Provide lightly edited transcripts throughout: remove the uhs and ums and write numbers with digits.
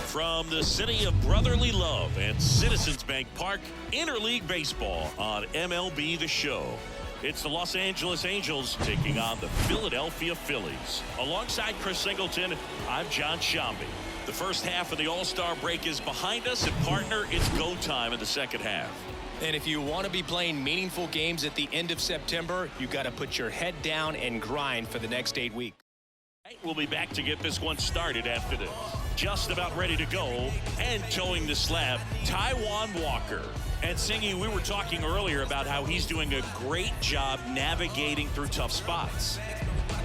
From the city of brotherly love and Citizens Bank Park, interleague baseball on MLB The Show. It's the Los Angeles Angels taking on the Philadelphia Phillies. Alongside Chris Singleton, I'm John Shambi. The first half of the All-Star break is behind us, and partner, it's go time in the second half. And if you want to be playing meaningful games at the end of September, you've got to put your head down and grind for the next 8 weeks. We'll be back to get this one started after this. Just about ready to go and towing the slab, Taijuan Walker. And Singy, we were talking earlier about how he's doing a great job navigating through tough spots.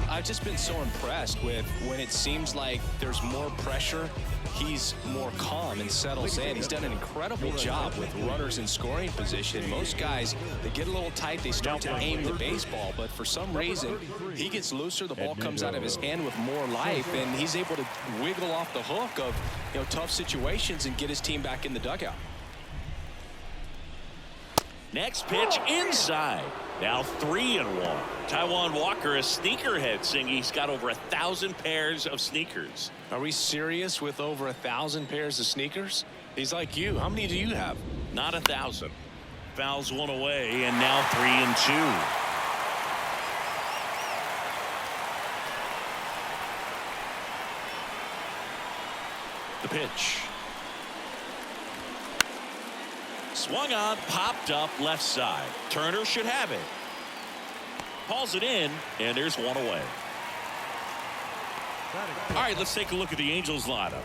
I've just been so impressed with when it seems like there's more pressure, he's more calm and settles in. He's done an incredible job with runners in scoring position. Most guys, they get a little tight, they start to aim the baseball, but for some reason, he gets looser, the ball comes out of his hand with more life, and he's able to wiggle off the hook of tough situations and get his team back in the dugout. Next pitch inside. Now 3-1. Taijuan Walker, a sneakerhead, Singy. He's got over 1,000 pairs of sneakers. Are we serious with over 1,000 pairs of sneakers? He's like you. How many do you have? Not 1,000. Fouls one away, and now 3-2. The pitch. Swung on, popped up left side. Turner should have it. Hauls it in, and there's one away. All right, let's take a look at the Angels lineup.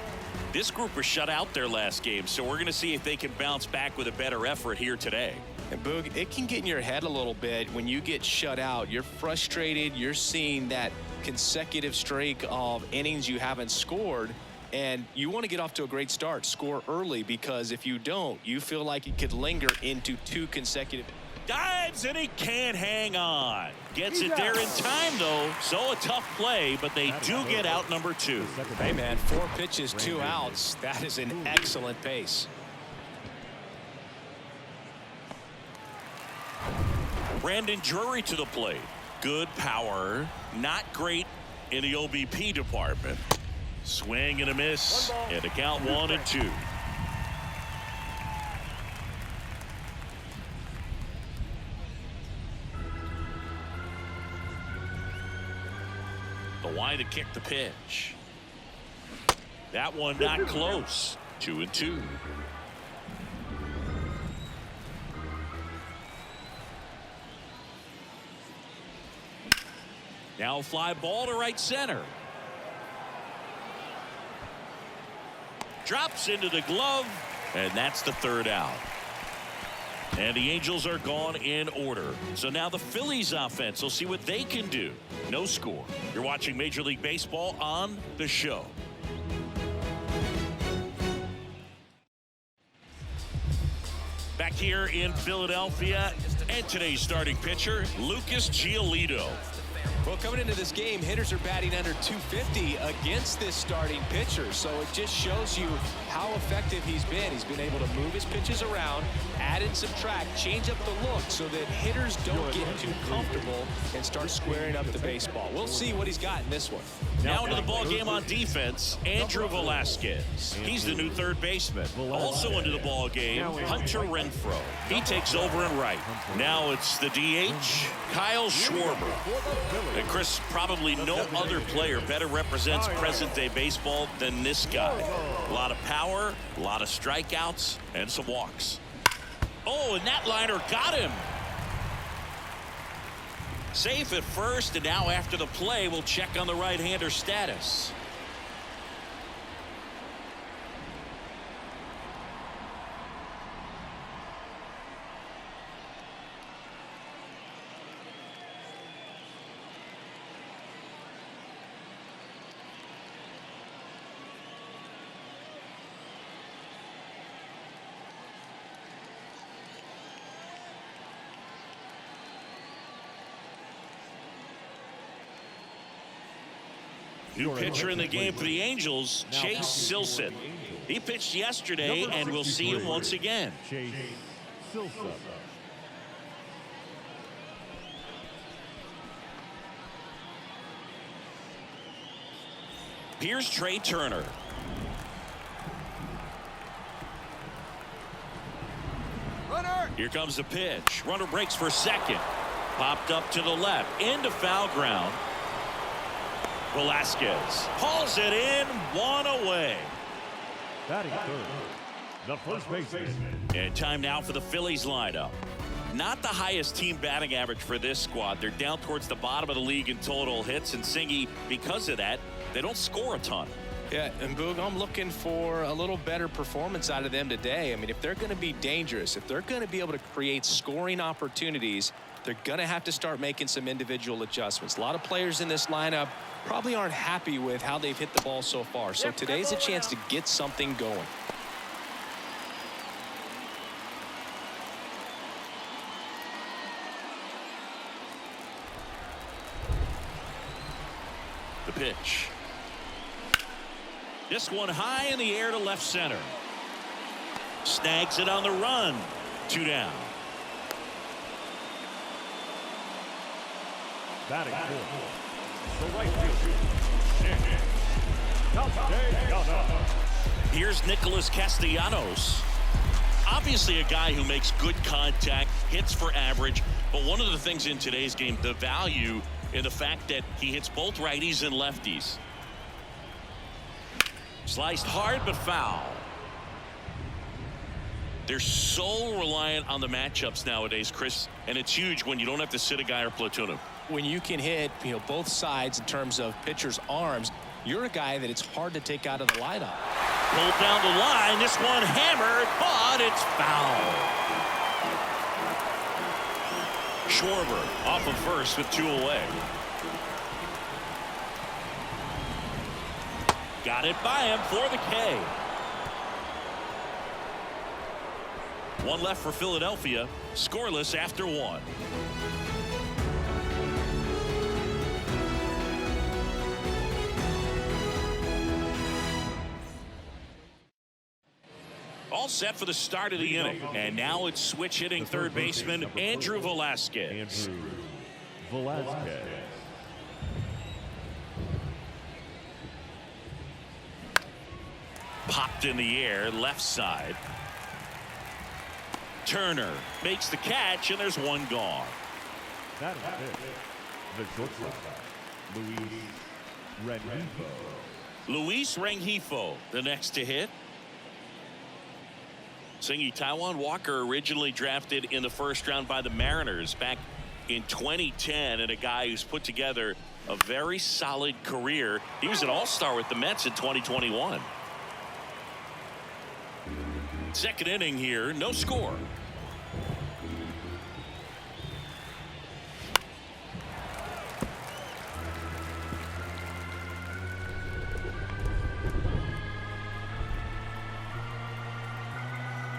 This group was shut out their last game, so we're going to see if they can bounce back with a better effort here today. And Boog, it can get in your head a little bit when you get shut out. You're frustrated. You're seeing that consecutive streak of innings you haven't scored. And you want to get off to a great start, score early, because if you don't, you feel like it could linger into 2 consecutive. Dives, and he can't hang on. Gets it there in time, though. So a tough play, but they do get out number 2. Hey, man, 4 pitches, 2 outs. That is an excellent pace. Brandon Drury to the plate. Good power. Not great in the OBP department. Swing and a miss, and a count 1-2. The wide to kick the pitch. That one not close. 2-2. Now a fly ball to right center. Drops into the glove, and that's the 3rd out. And the Angels are gone in order. So now the Phillies offense will see what they can do. No score. You're watching Major League Baseball on The Show. Back here in Philadelphia, and today's starting pitcher, Lucas Giolito. Well, coming into this game, hitters are batting under 250 against this starting pitcher. So it just shows you how effective he's been. He's been able to move his pitches around, add and subtract, change up the look so that hitters don't get too comfortable and start squaring up the baseball. We'll see what he's got in this one. Now into the ball game on defense, Andrew Velasquez. He's the new 3rd baseman. Also into the ball game, Hunter Renfroe. He takes over in right. Now it's the DH, Kyle Schwarber. And Chris, probably no other player better represents present-day baseball than this guy. A lot of power, a lot of strikeouts, and some walks. Oh, and that liner got him. Safe at first, and now after the play, we'll check on the right-hander status. New pitcher in the game for the Angels, Chase Silseth. He pitched yesterday, and we'll see him once again. Chase Silseth. Here's Trey Turner. Here comes the pitch. Runner breaks for second. Popped up to the left. Into foul ground. Velasquez hauls it in. One away. Batting third, the first baseman. And time now for the Phillies lineup. Not the highest team batting average for this squad. They're down towards the bottom of the league in total hits. And Singy, because of that, they don't score a ton. Yeah, and Boog, I'm looking for a little better performance out of them today. I mean, if they're going to be dangerous, if they're going to be able to create scoring opportunities, they're going to have to start making some individual adjustments. A lot of players in this lineup probably aren't happy with how they've hit the ball so far. So today's a chance to get something going. The pitch. This one high in the air to left center. Snags it on the run. 2 down. Batting fourth, the right fielder. Here's Nicholas Castellanos. Obviously a guy who makes good contact, hits for average, but one of the things in today's game, the value in the fact that he hits both righties and lefties. Sliced hard but foul. They're so reliant on the matchups nowadays, Chris, and it's huge when you don't have to sit a guy or platoon him. When you can hit, both sides in terms of pitchers' arms, you're a guy that it's hard to take out of the lineup. Pulled down the line. This one hammered, but it's foul. Schwarber off of first with 2 away. Got it by him for the K. 1 left for Philadelphia. Scoreless after 1. All set for the start of the inning. And now it's switch hitting third baseman Andrew Velasquez. Popped in the air, left side. Turner makes the catch, and there's 1 gone. That is the shortstop, Luis Rengifo, the next to hit. Singy, Taijuan Walker originally drafted in the first round by the Mariners back in 2010, and a guy who's put together a very solid career. He was an all-star with the Mets in 2021. Second inning here, no score.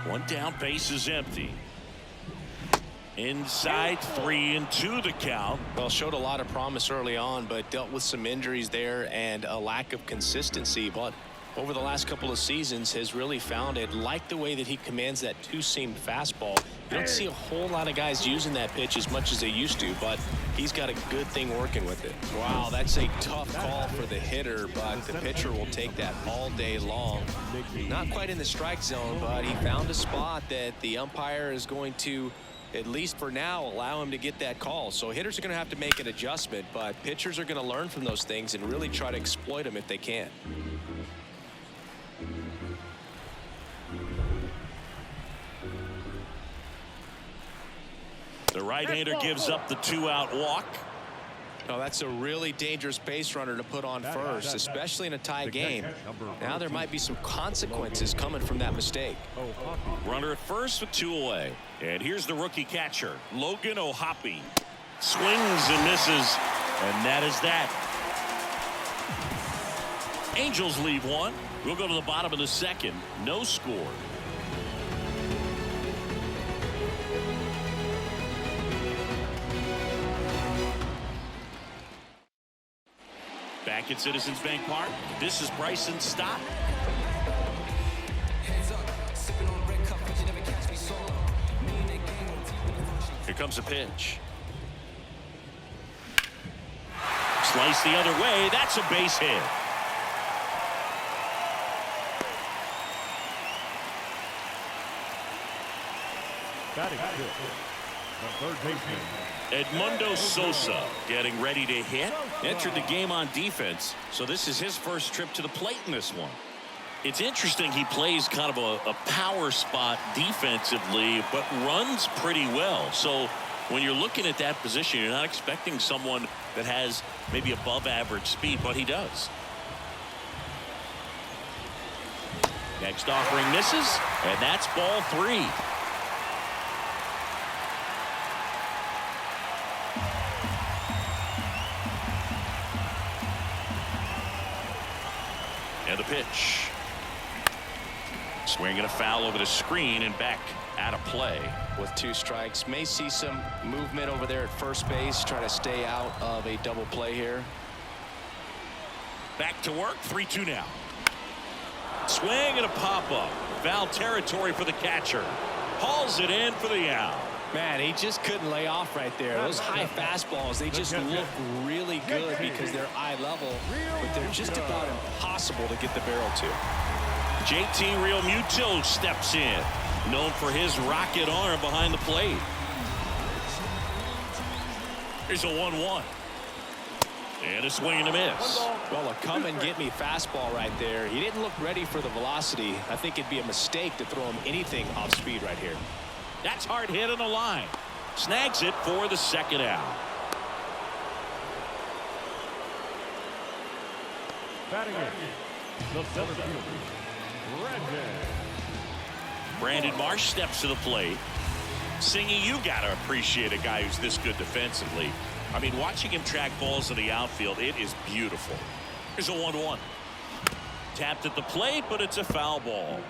One down, base is empty. Inside 3-2 the count. Well, showed a lot of promise early on, but dealt with some injuries there and a lack of consistency. But over the last couple of seasons has really found it. Like the way that he commands that 2-seam fastball. You don't see a whole lot of guys using that pitch as much as they used to, but he's got a good thing working with it. Wow, that's a tough call for the hitter, but the pitcher will take that all day long. Not quite in the strike zone, but he found a spot that the umpire is going to, at least for now, allow him to get that call. So hitters are going to have to make an adjustment, but pitchers are going to learn from those things and really try to exploit them if they can. The right-hander gives up the 2-out walk. No, that's a really dangerous base runner to put on first, especially in a tie game. Now there might be some consequences coming from that mistake. Runner at first with 2 away. And here's the rookie catcher, Logan O'Hoppe. Swings and misses, and that is that. Angels leave 1. We'll go to the bottom of the second. No score. Back at Citizens Bank Park, this is Bryson Stott. Here comes a pitch. Slice the other way. That's a base hit. Batting fifth, the third baseman. Edmundo Sosa getting ready to hit. Entered the game on defense, so this is his first trip to the plate in this one. It's interesting he plays kind of a power spot defensively, but runs pretty well. So when you're looking at that position, you're not expecting someone that has maybe above average speed, but he does. Next offering misses, and that's ball 3. And the pitch. Swinging a foul over the screen and back out of play. With 2 strikes, may see some movement over there at first base, try to stay out of a double play here. Back to work, 3-2 now. Swing and a pop-up. Foul territory for the catcher. Hauls it in for the out. Man, he just couldn't lay off right there. Those high fastballs, they just look really good because they're eye level, but they're just about impossible to get the barrel to. JT Realmuto steps in, known for his rocket arm behind the plate. Here's a 1-1. And a swing and a miss. Well, a come and get me fastball right there. He didn't look ready for the velocity. I think it'd be a mistake to throw him anything off speed right here. That's hard hit on the line. Snags it for the second out. Batting in, the center fielder, Brandon Marsh steps to the plate. Singy, you got to appreciate a guy who's this good defensively. I mean, watching him track balls in the outfield, it is beautiful. Here's a 1-1. Tapped at the plate, but it's a foul ball.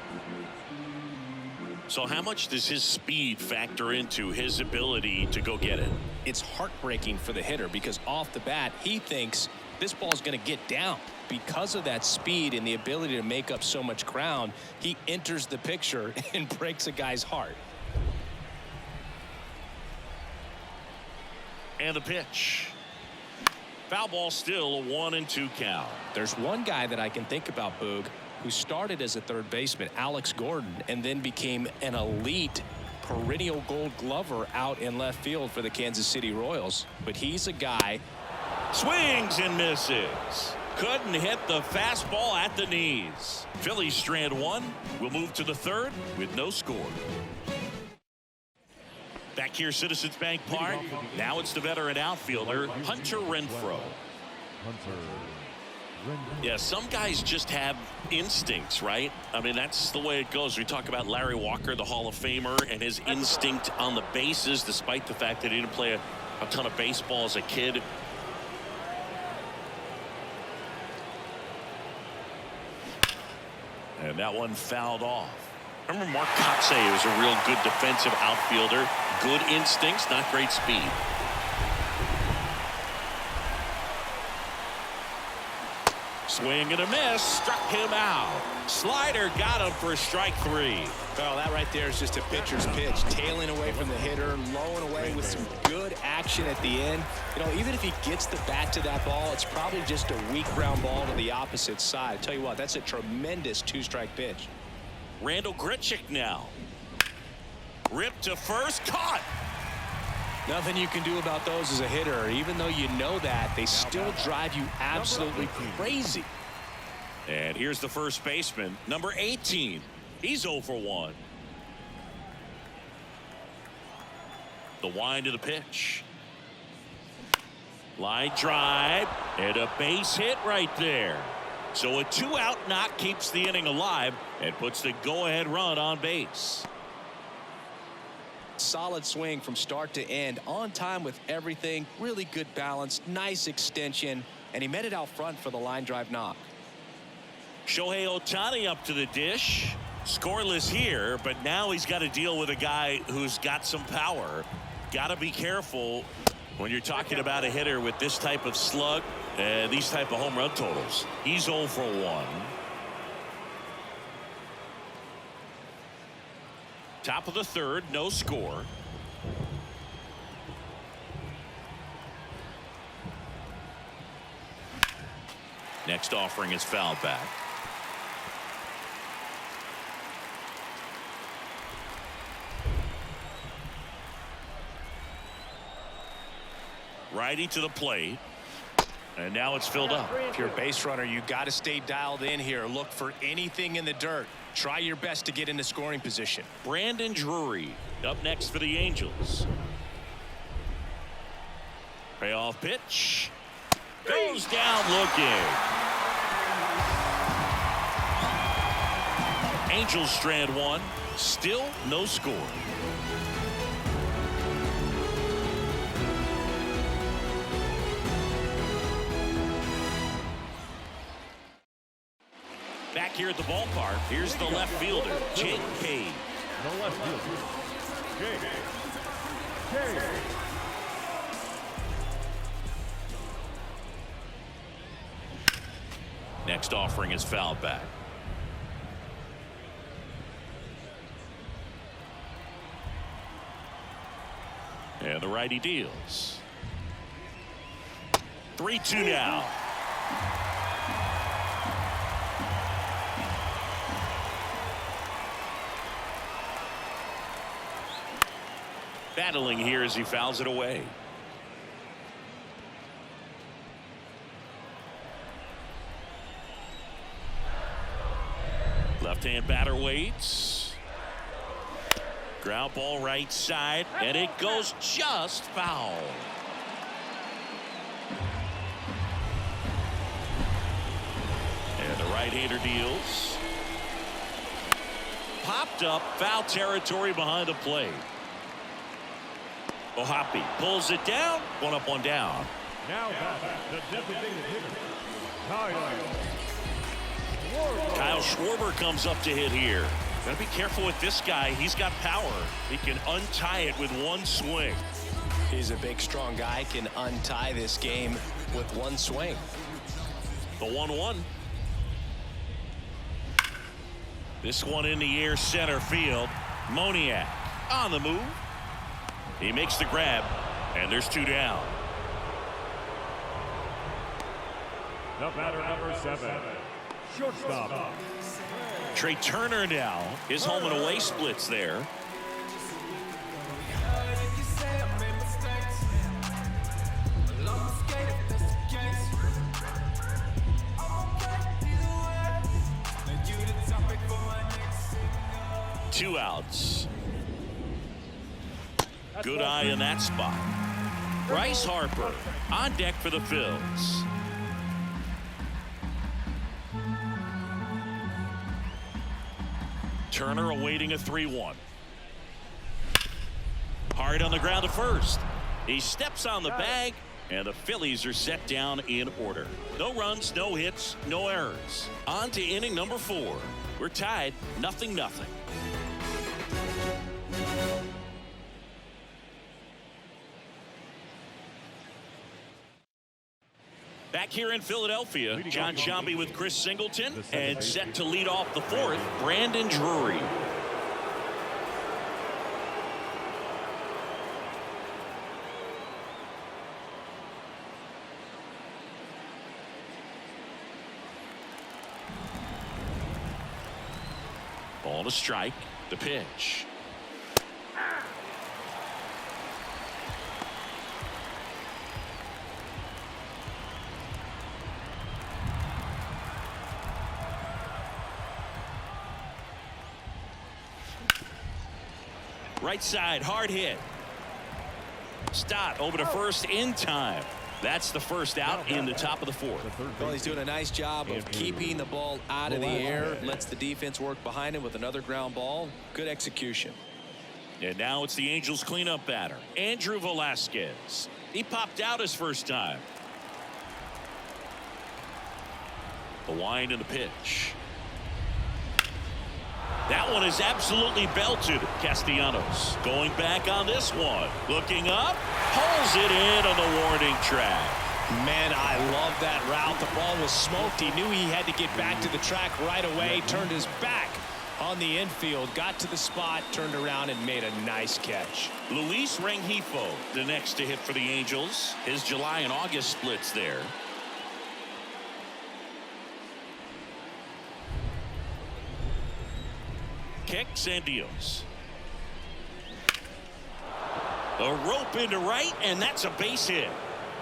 So how much does his speed factor into his ability to go get it? It's heartbreaking for the hitter because off the bat, he thinks this ball is going to get down. Because of that speed and the ability to make up so much ground, he enters the picture and breaks a guy's heart. And the pitch. Foul ball, still a 1-2 count. There's one guy that I can think about, Boog, who started as a third baseman, Alex Gordon, and then became an elite perennial gold glover out in left field for the Kansas City Royals. But he's a guy. Swings and misses. Couldn't hit the fastball at the knees. Phillies strand 1. We'll move to the third with no score. Back here, Citizens Bank Park. Now it's the veteran outfielder, Hunter Renfroe. Yeah, some guys just have instincts, right? I mean, that's the way it goes. We talk about Larry Walker, the Hall of Famer, and his instinct on the bases, despite the fact that he didn't play a ton of baseball as a kid. And that one fouled off. I remember Mark Kotsay was a real good defensive outfielder. Good instincts, not great speed. Swing and a miss. Struck him out. Slider got him for strike 3. Well, that right there is just a pitcher's pitch. Tailing away from the hitter, lowing away with some good action at the end. You know, even if he gets the bat to that ball, it's probably just a weak ground ball to the opposite side. I tell you what, that's a tremendous 2-strike pitch. Randall Grichuk now. Ripped to first. Caught. Nothing you can do about those as a hitter. Even though you know that, they still drive you absolutely crazy. And here's the first baseman, number 18. He's 0 for 1. The wind of the pitch. Line drive and a base hit right there. So a 2-out knock keeps the inning alive and puts the go-ahead run on base. Solid swing from start to end, on time with everything, really good balance, nice extension, and he met it out front for the line drive knock. Shohei Ohtani up to the dish. Scoreless here, but now he's got to deal with a guy who's got some power. Got to be careful when you're talking about a hitter with this type of slug and these type of home run totals. He's 0 for 1. Top of the third, no score. Next offering is fouled back. Righty to the plate. And now it's filled up. If you're a base runner, you got to stay dialed in here. Look for anything in the dirt. Try your best to get into scoring position. Brandon Drury up next for the Angels. Payoff pitch. Goes down looking. Angels strand one. Still no score. Back here at the ballpark, here's the left fielder, Jake Cave. The left fielder, Jake Cave. Next offering is fouled back. And the righty deals. 3-2 now. Battling here as he fouls it away. Left-hand batter waits. Ground ball right side, and it goes just foul. And the right-hander deals. Popped up, foul territory behind the plate. Ohapi pulls it down, one up, one down. Now the designated hitter, Kyle Schwarber comes up to hit here. Gotta be careful with this guy. He's got power. He can untie it with one swing. He's a big, strong guy. Can untie this game with one swing. The 1-1. This one in the air, center field. Moniak on the move. He makes the grab, and there's two down. The batter, number 7, shortstop. Trey Turner now. His home and away splits there. Two outs. Good eye in that spot. Bryce Harper on deck for the Phillies. Turner awaiting a 3-1. Hard on the ground to first. He steps on the bag, and the Phillies are set down in order. No runs, no hits, no errors. On to inning number 4. We're tied 0-0. Back here in Philadelphia, John Sciambi with Chris Singleton, and set to lead off the 4th, Brandon Drury. Ball to strike, the pitch. Right side, hard hit. Stott over to first in time. That's the first out in the top of the 4th. Well, he's doing a nice job of keeping the ball out of the air. Lets the defense work behind him with another ground ball. Good execution. And now it's the Angels cleanup batter, Andrew Velasquez. He popped out his first time. The wind and the pitch. That one is absolutely belted. Castellanos going back on this one. Looking up. Pulls it in on the warning track. Man, I love that route. The ball was smoked. He knew he had to get back to the track right away. Turned his back on the infield. Got to the spot. Turned around and made a nice catch. Luis Rengifo, the next to hit for the Angels. His July and August splits there. Kicks and deals. A rope into right, and that's a base hit.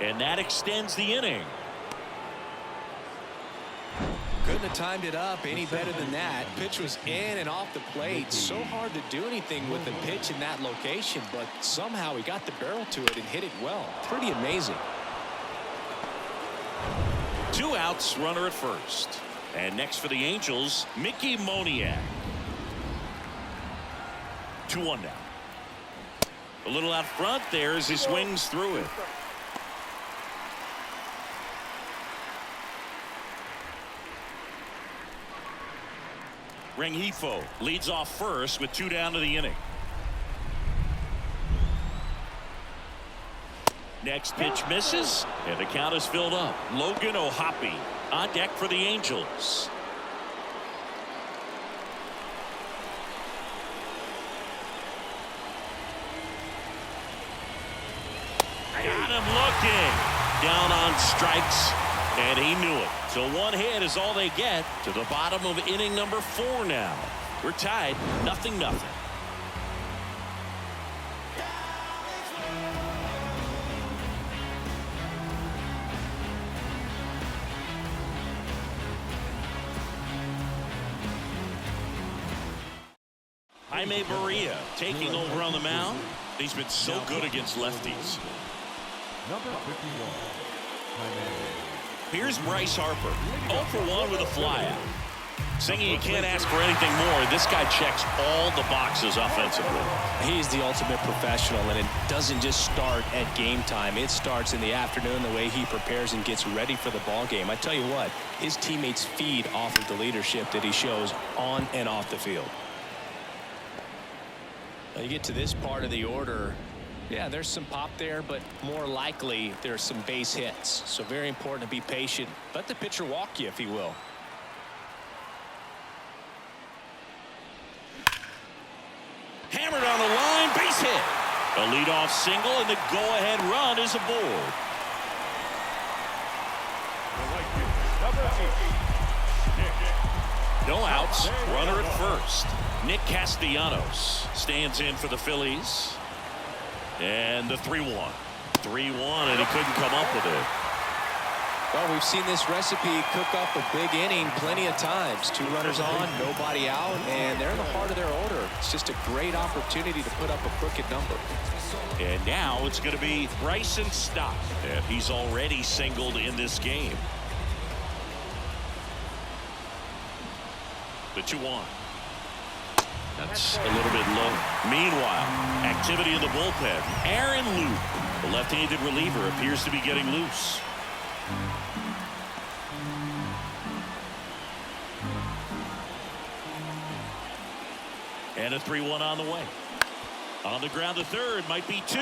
And that extends the inning. Couldn't have timed it up any better than that. Pitch was in and off the plate. So hard to do anything with the pitch in that location, but somehow he got the barrel to it and hit it well. Pretty amazing. 2 outs, runner at first. And next for the Angels, Mickey Moniak. 2-1 now. A little out front there as he swings through it. Rengifo leads off first with 2 down to the inning. Next pitch misses, and the count is filled up. Logan O'Hoppe on deck for the Angels. Got him looking. Down on strikes, and he knew it. So 1 hit is all they get to the bottom of inning number 4 now. We're tied 0-0. Jaime Barria taking over on the mound. He's been so good against lefties. Number 51. Here's Bryce Harper, 0 for 1 with a flyout. Singing you can't ask for anything more. This guy checks all the boxes offensively. He's the ultimate professional, and it doesn't just start at game time. It starts in the afternoon, the way he prepares and gets ready for the ball game. I tell you what, his teammates feed off of the leadership that he shows on and off the field. Now you get to this part of the order. Yeah, there's some pop there, but more likely there's some base hits. So very important to be patient. Let the pitcher walk you, if he will. Hammered on the line, base hit. A leadoff single, and the go-ahead run is aboard. No outs, runner at first. Nick Castellanos stands in for the Phillies. And the 3-1. 3-1, and he couldn't come up with it. Well, we've seen this recipe cook up a big inning plenty of times. 2 runners on, nobody out, and they're in the heart of their order. It's just a great opportunity to put up a crooked number. And now it's going to be Bryson Stott, and he's already singled in this game. The 2-1. That's a little bit low. Meanwhile, activity in the bullpen. Aaron Luke, the left-handed reliever, appears to be getting loose. And a 3-1 on the way. On the ground to third, might be 2.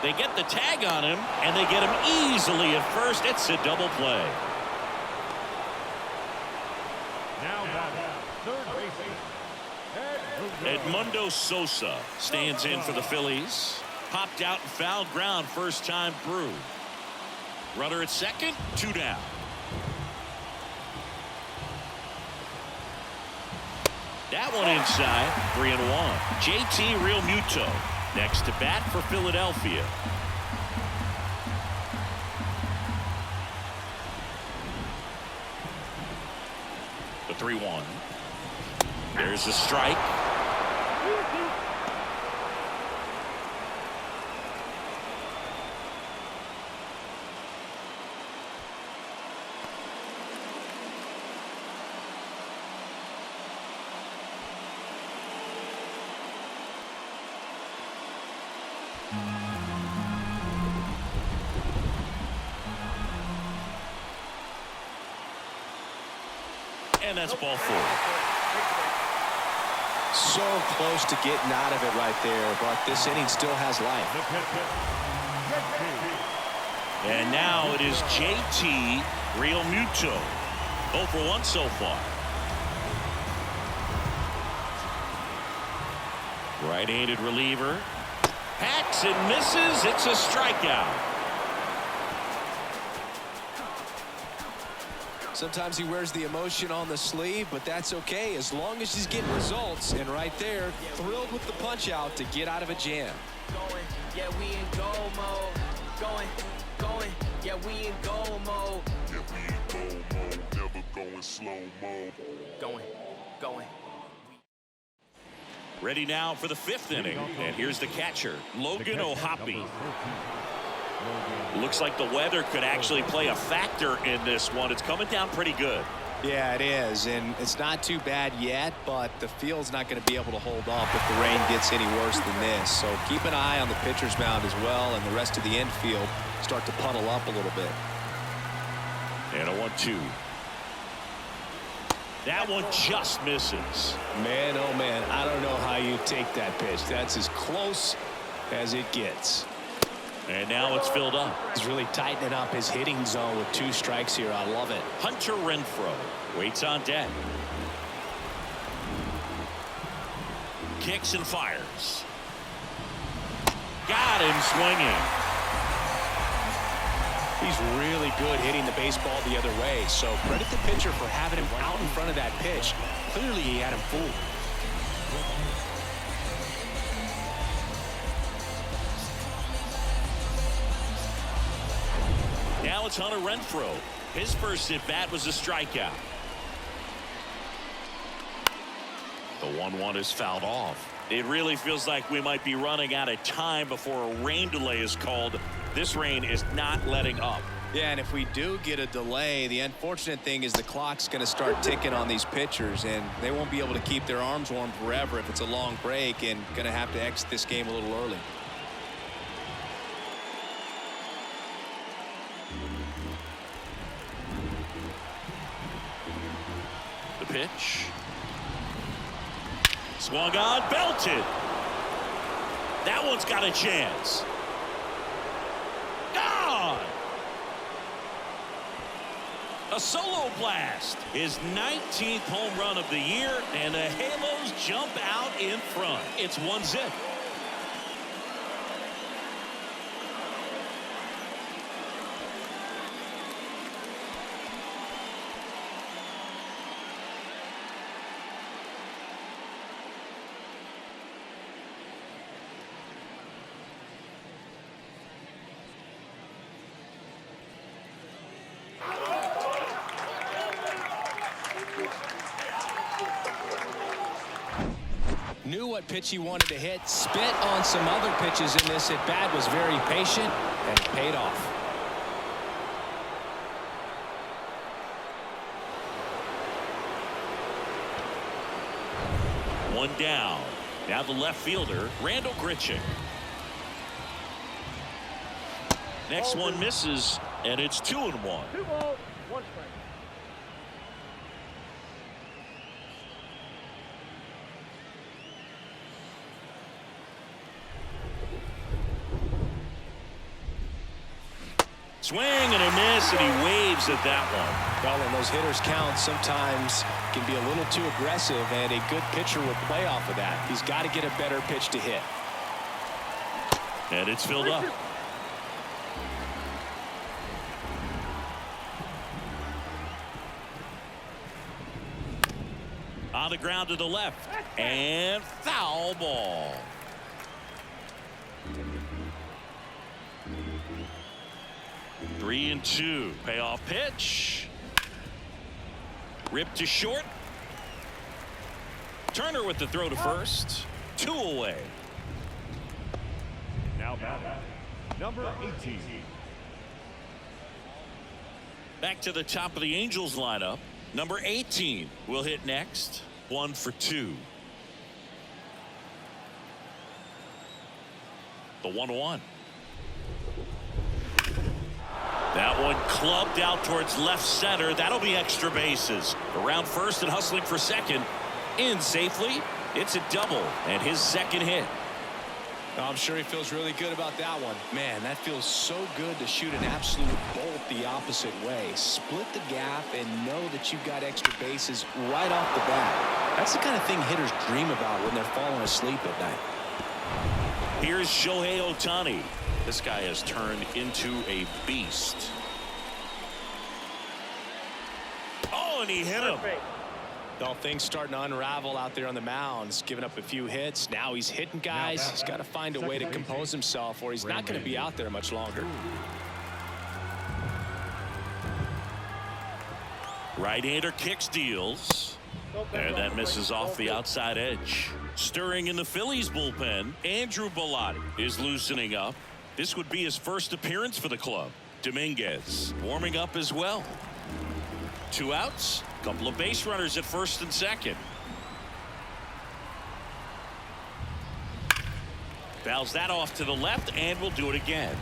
They get the tag on him, and they get him easily at first. It's a double play. Now batting, third baseman, Edmundo Sosa stands in for the Phillies. Popped out and fouled ground first time through. Runner at second, 2 down. That one inside, 3-1. JT Realmuto next to bat for Philadelphia. The 3-1. There's a strike. And that's ball 4. So close to getting out of it right there, but this inning still has life. And now it is JT Realmuto. 0 for 1 so far. Right-handed reliever. Hacks and misses. It's a strikeout. Sometimes he wears the emotion on the sleeve, but that's okay as long as he's getting results. And right there, thrilled with the punch out to get out of a jam. Yeah, we in go mode. Going, Yeah, we in goal mode. Never going slow-mo. Going. Ready now for the 5th inning. And here's the catcher, Logan O'Hoppe. Looks like the weather could actually play a factor in this one. It's coming down pretty good. Yeah, it is, and it's not too bad yet, but the field's not going to be able to hold up if the rain gets any worse than this. So keep an eye on the pitcher's mound as well, and the rest of the infield start to puddle up a little bit. And a 1-2. That one just misses. Man, oh man, I don't know how you take that pitch. That's as close as it gets. And now it's filled up. He's really tightening up his hitting zone with 2 strikes here. I love it. Hunter Renfroe waits on deck. Kicks and fires. Got him swinging. He's really good hitting the baseball the other way. So credit the pitcher for having him out in front of that pitch. Clearly he had him fooled. Now it's Hunter Renfroe. His first at bat was a strikeout. The 1-1 is fouled off. It really feels like we might be running out of time before a rain delay is called. This rain is not letting up. Yeah, and if we do get a delay, the unfortunate thing is the clock's going to start ticking on these pitchers, and they won't be able to keep their arms warm forever if it's a long break, and going to have to exit this game a little early. The pitch. Swung on, belted. That one's got a chance. Gone. A solo blast. His 19th home run of the year, and the Halos jump out in front. It's 1-0. Knew what pitch he wanted to hit, spit on some other pitches in this at bat, was very patient, and it paid off. One down. Now the left fielder, Randall Grichuk. Next one misses, and it's 2-1. 2 balls, 1 strike. Swing and a miss, and he waves at that one. Well, when those hitters count, sometimes can be a little too aggressive, and a good pitcher would play off of that. He's got to get a better pitch to hit. And it's filled up. On the ground to the left, and foul ball. Three and 2. Payoff pitch. Ripped to short. Turner with the throw to first. 2 away. Now batting, number 18. Back to the top of the Angels lineup. Number 18 will hit next. 1 for 2. The 1-1. That one clubbed out towards left center. That'll be extra bases. Around first and hustling for second. In safely. It's a double and his second hit. I'm sure he feels really good about that one. Man, that feels so good to shoot an absolute bolt the opposite way. Split the gap and know that you've got extra bases right off the bat. That's the kind of thing hitters dream about when they're falling asleep at night. Here's Shohei Ohtani. This guy has turned into a beast. Oh, and he hit him. Well, things starting to unravel out there on the mound. He's given up a few hits. Now he's hitting guys. He's got to find a way to compose himself, or he's not going to be out there much longer. Right-hander kicks, deals. And that misses off the outside edge. Stirring in the Phillies bullpen, Andrew Bellotti is loosening up. This would be his first appearance for the club. Dominguez warming up as well. 2 outs, couple of base runners at first and second. Fouls that off to the left and will do it again.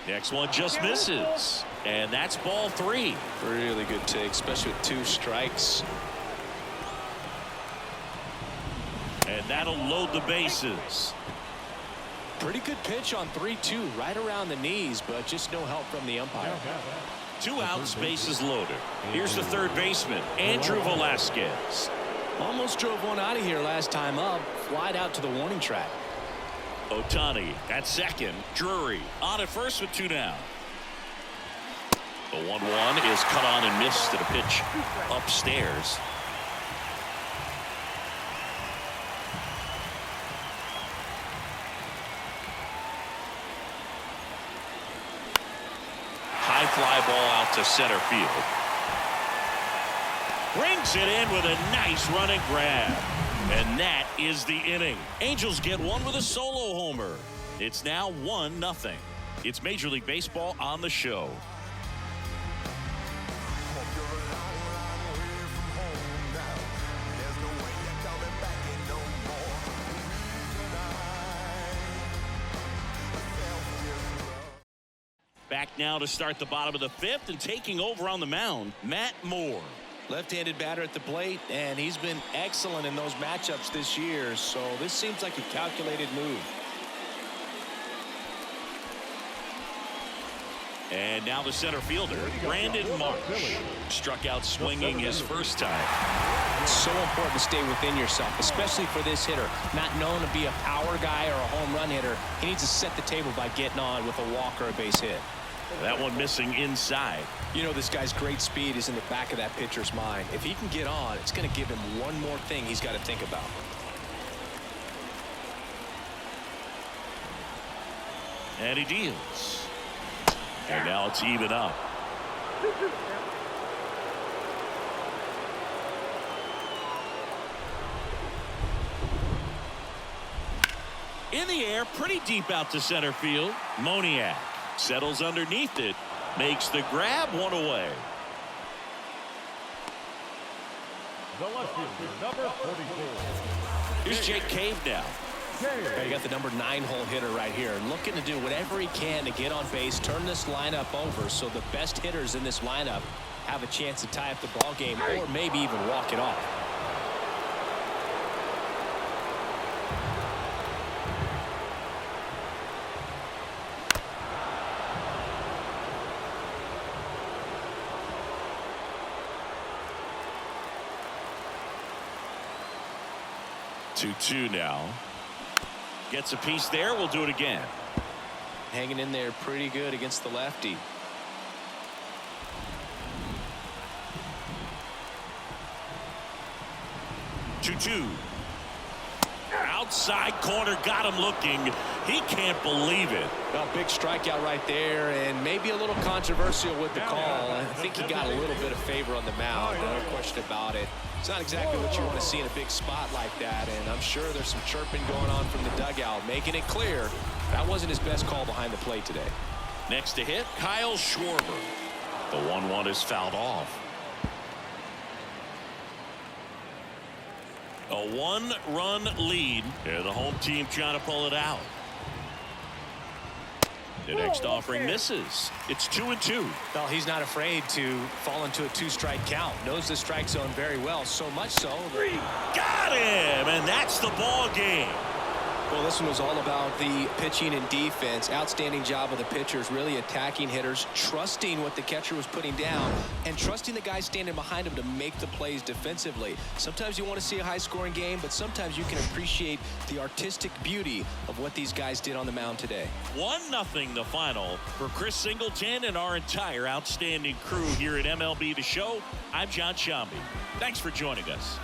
Next one just misses. And that's ball 3. Really good take, especially with 2 strikes. And that'll load the bases. Pretty good pitch on 3-2, right around the knees, but just no help from the umpire. 2 outs, bases loaded. Here's the third baseman, Andrew Velasquez. Almost drove one out of here last time up, flied out to the warning track. Ohtani at second. Drury on at first with 2 down. The 1-1 is cut on and missed at a pitch upstairs. High fly ball out to center field. Brings it in with a nice running grab. And that is the inning. Angels get one with a solo homer. It's now 1-0. It's Major League Baseball on the show. Back now to start the bottom of the 5th, and taking over on the mound, Matt Moore. Left-handed batter at the plate, and he's been excellent in those matchups this year, so this seems like a calculated move. And now the center fielder, Brandon Marsh, struck out swinging his first time. It's so important to stay within yourself, especially for this hitter. Not known to be a power guy or a home run hitter. He needs to set the table by getting on with a walk or a base hit. That one missing inside. You know, this guy's great speed is in the back of that pitcher's mind. If he can get on, it's going to give him one more thing he's got to think about. And he deals. And now it's even up. In the air, pretty deep out to center field. Moniak settles underneath it, makes the grab, 1 away. The left fielder, number 44. Here's Jake Cave now. You got the number 9 hole hitter right here, looking to do whatever he can to get on base, turn this lineup over so the best hitters in this lineup have a chance to tie up the ball game or maybe even walk it off. Two now. Gets a piece there. We'll do it again. Hanging in there pretty good against the lefty. Two. Outside corner, got him looking. He can't believe it. Well, big strikeout right there, and maybe a little controversial with the call. I think he got a little bit of favor on the mound, no question about it. It's not exactly what you want to see in a big spot like that, and I'm sure there's some chirping going on from the dugout, making it clear that wasn't his best call behind the plate today. Next to hit, Kyle Schwarber. The 1-1 is fouled off. A 1-run lead, and the home team trying to pull it out. The next offering misses. It's 2-2. Well, he's not afraid to fall into a 2-strike count. Knows the strike zone very well, so much so. Got him, and that's the ball game. Well, this one was all about the pitching and defense. Outstanding job of the pitchers, really attacking hitters, trusting what the catcher was putting down, and trusting the guy standing behind him to make the plays defensively. Sometimes you want to see a high-scoring game, but sometimes you can appreciate the artistic beauty of what these guys did on the mound today. 1-0 the final for Chris Singleton and our entire outstanding crew here at MLB The Show. I'm John Shambi. Thanks for joining us.